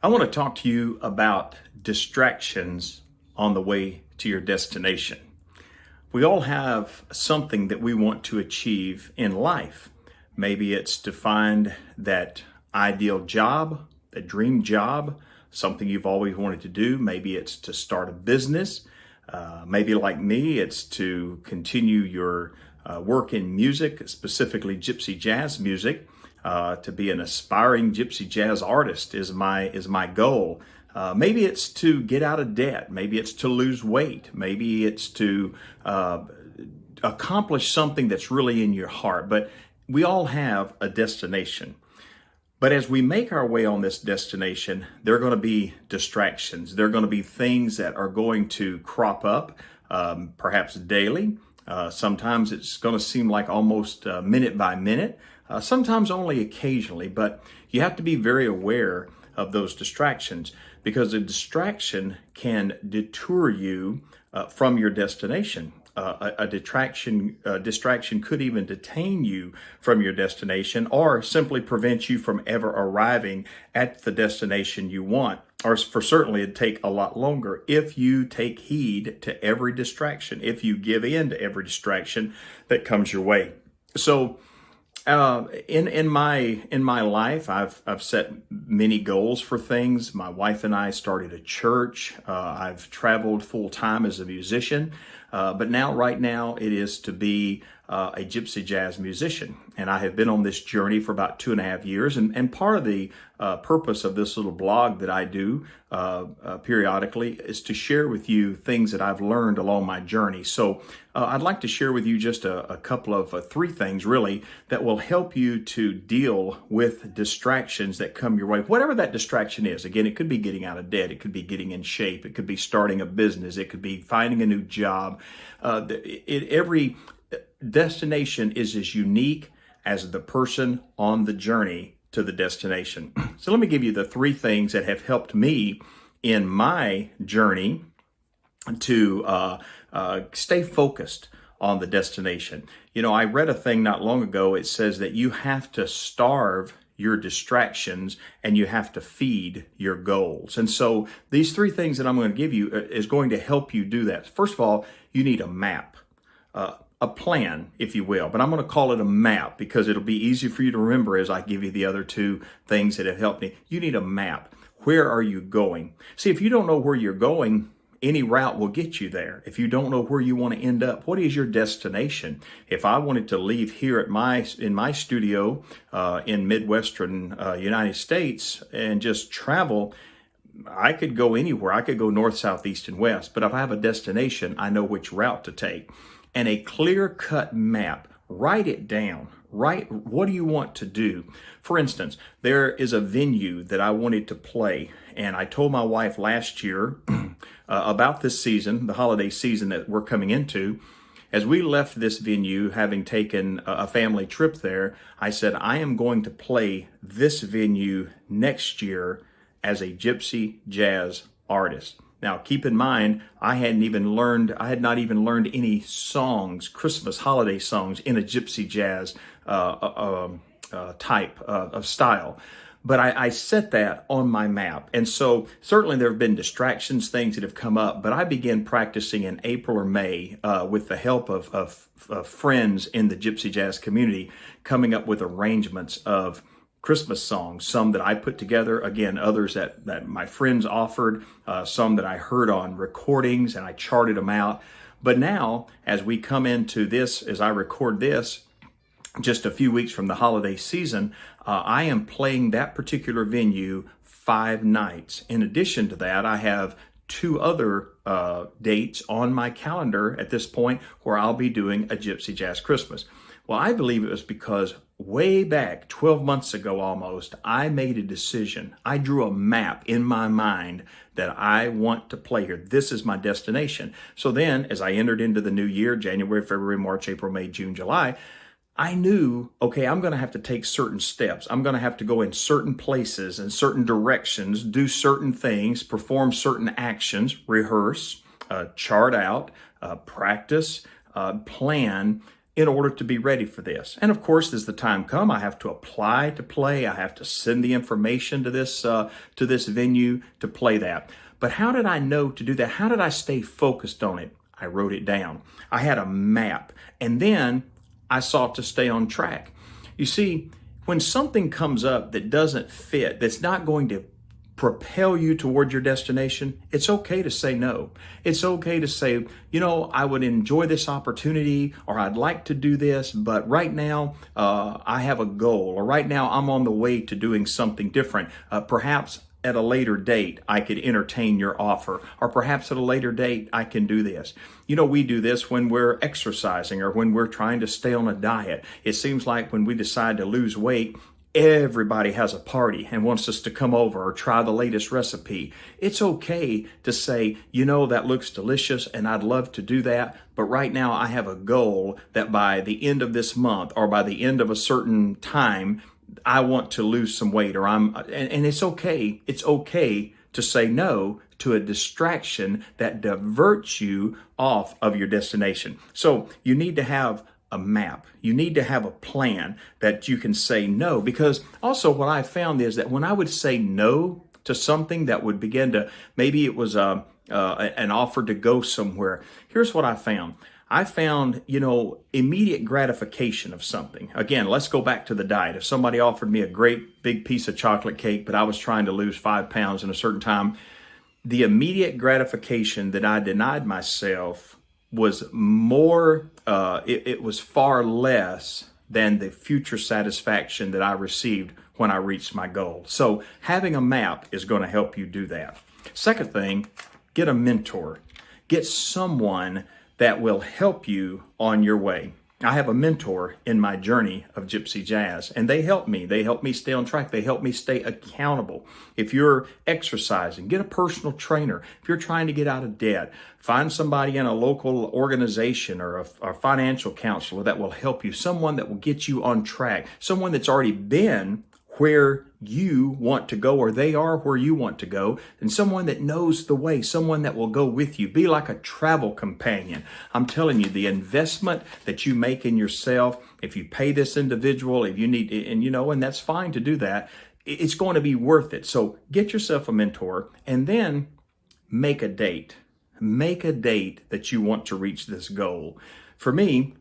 I want to talk to you about distractions on the way to your destination. We all have something that we want to achieve in life. Maybe it's to find that ideal job, that dream job, something you've always wanted to do. Maybe it's to start a business. Maybe like me, it's to continue your work in music, specifically gypsy jazz music. To be an aspiring gypsy jazz artist is my goal. Maybe it's to get out of debt. Maybe it's to lose weight. Maybe it's to accomplish something that's really in your heart. But we all have a destination. But as we make our way on this destination, there are going to be distractions. There are going to be things that are going to crop up, perhaps daily. Sometimes it's going to seem like almost minute by minute, sometimes only occasionally, but you have to be very aware of those distractions because a distraction can deter you from your destination. A distraction could even detain you from your destination or simply prevent you from ever arriving at the destination you want. Or for certainly it'd take a lot longer if you take heed to every distraction, if you give in to every distraction that comes your way. So in my life, I've set many goals for things. My wife and I started a church. I've traveled full time as a musician, but right now, it is to be a gypsy jazz musician. And I have been on this journey for about 2.5 years. And part of the purpose of this little blog that I do periodically is to share with you things that I've learned along my journey. So I'd like to share with you just a couple of three things really that will help you to deal with distractions that come your way. Whatever that distraction is. Again, it could be getting out of debt. It could be getting in shape. It could be starting a business. It could be finding a new job. Every destination is as unique as the person on the journey to the destination. So let me give you the three things that have helped me in my journey to stay focused on the destination. You know, I read a thing not long ago. It says that you have to starve your distractions and you have to feed your goals. And so these three things that I'm going to give you is going to help you do that. First of all, you need a map. A plan, if you will, but I'm going to call it a map because it'll be easy for you to remember as I give you the other two things that have helped me. You need a map. Where are you going? See, if you don't know where you're going, any route will get you there. If you don't know where you want to end up, what is your destination? If I wanted to leave here at in my studio in Midwestern United States and just travel, I could go anywhere. I could go north, south, east, and west. But if I have a destination, I know which route to take. And a clear-cut map, write it down. Write, what do you want to do? For instance, there is a venue that I wanted to play. And I told my wife last year about this season, the holiday season that we're coming into. As we left this venue, having taken a family trip there, I said, I am going to play this venue next year as a gypsy jazz artist. Now, keep in mind, I had not even learned any songs, Christmas holiday songs in a gypsy jazz type of style. But I set that on my map. And so certainly there have been distractions, things that have come up, but I began practicing in April or May with the help of friends in the gypsy jazz community, coming up with arrangements of Christmas songs, some that I put together, again, others that my friends offered, some that I heard on recordings and I charted them out. But now, as we come into this, as I record this, just a few weeks from the holiday season, I am playing that particular venue 5 nights. In addition to that, I have 2 other dates on my calendar at this point where I'll be doing a Gypsy Jazz Christmas. Well, I believe it was because way back 12 months ago almost, I made a decision. I drew a map in my mind that I want to play here. This is my destination. So then as I entered into the new year, January, February, March, April, May, June, July, I knew, okay, I'm going to have to take certain steps. I'm going to have to go in certain places and certain directions, do certain things, perform certain actions, rehearse, chart out, practice, plan in order to be ready for this. And of course, as the time comes, I have to apply to play. I have to send the information to this venue to play that. But how did I know to do that? How did I stay focused on it? I wrote it down. I had a map, and then I sought to stay on track. You see, when something comes up that doesn't fit, that's not going to propel you toward your destination, it's okay to say no. It's okay to say, I would enjoy this opportunity, or I'd like to do this, but right now I have a goal, or right now I'm on the way to doing something different. Perhaps at a later date, I could entertain your offer, or perhaps at a later date, I can do this. We do this when we're exercising or when we're trying to stay on a diet. It seems like when we decide to lose weight, everybody has a party and wants us to come over or try the latest recipe. It's okay to say, that looks delicious and I'd love to do that, but right now I have a goal that by the end of this month or by the end of a certain time, I want to lose some weight, and it's okay. It's okay to say no to a distraction that diverts you off of your destination. So you need to have a map. You need to have a plan that you can say no, because also what I found is that when I would say no to something that would begin to, maybe it was an offer to go somewhere. Here's what I found. I found, immediate gratification of something. Again, let's go back to the diet. If somebody offered me a great big piece of chocolate cake, but I was trying to lose 5 pounds in a certain time, the immediate gratification that I denied myself was more, it was far less than the future satisfaction that I received when I reached my goal. So having a map is going to help you do that. Second thing, get a mentor. Get someone that will help you on your way. I have a mentor in my journey of Gypsy Jazz, and they help me. They help me stay on track. They help me stay accountable. If you're exercising, get a personal trainer. If you're trying to get out of debt, find somebody in a local organization or a financial counselor that will help you, someone that will get you on track, someone that's already been where you want to go, or they are where you want to go, and someone that knows the way, someone that will go with you. Be like a travel companion. I'm telling you, the investment that you make in yourself, if you pay this individual, if you need, and that's fine to do that, it's going to be worth it. So get yourself a mentor, and then make a date. Make a date that you want to reach this goal. For me,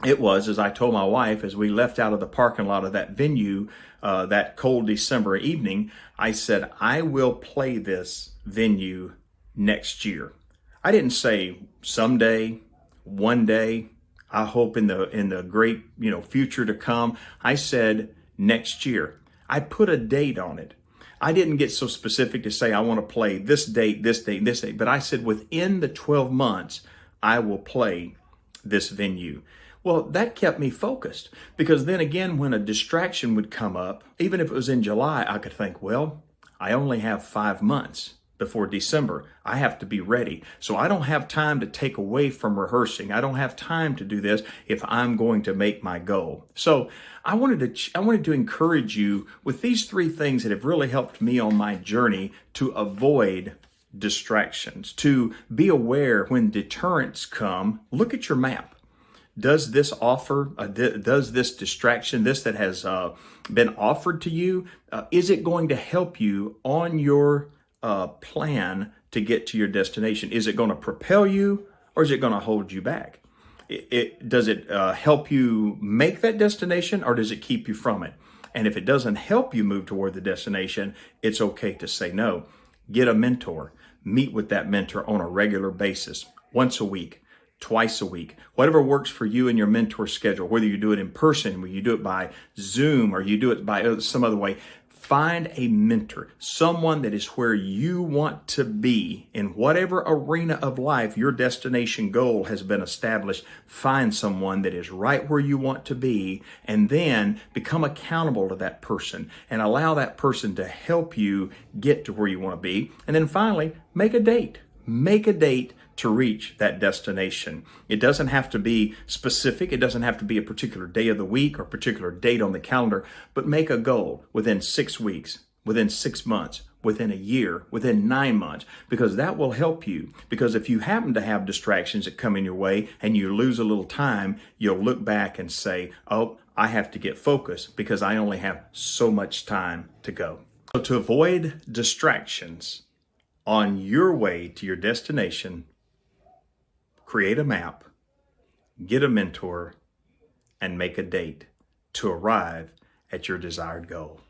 it was, as I told my wife, as we left out of the parking lot of that venue that cold December evening, I said, I will play this venue next year. I didn't say someday, one day, I hope in the great future to come. I said next year. I put a date on it. I didn't get so specific to say I want to play this date, this date, this date, but I said within the 12 months, I will play this venue. Well, that kept me focused, because then again, when a distraction would come up, even if it was in July, I could think, well, I only have 5 months before December. I have to be ready. So I don't have time to take away from rehearsing. I don't have time to do this if I'm going to make my goal. So I wanted to encourage you with these 3 things that have really helped me on my journey to avoid distractions, to be aware when deterrents come. Look at your map. Does this offer, does this distraction, this that has been offered to you, is it going to help you on your plan to get to your destination? Is it going to propel you, or is it going to hold you back? Does it help you make that destination, or does it keep you from it? And if it doesn't help you move toward the destination, it's okay to say no. Get a mentor. Meet with that mentor on a regular basis, once a week, twice a week, whatever works for you and your mentor schedule, whether you do it in person, whether you do it by Zoom, or you do it by some other way. Find a mentor, someone that is where you want to be in whatever arena of life your destination goal has been established. Find someone that is right where you want to be, and then become accountable to that person and allow that person to help you get to where you want to be. And then finally, make a date. Make a date to reach that destination. It doesn't have to be specific. It doesn't have to be a particular day of the week or particular date on the calendar, but make a goal within 6 weeks, within 6 months, within a year, within 9 months, because that will help you. Because if you happen to have distractions that come in your way and you lose a little time, you'll look back and say, oh, I have to get focused because I only have so much time to go. So to avoid distractions on your way to your destination, create a map, get a mentor, and make a date to arrive at your desired goal.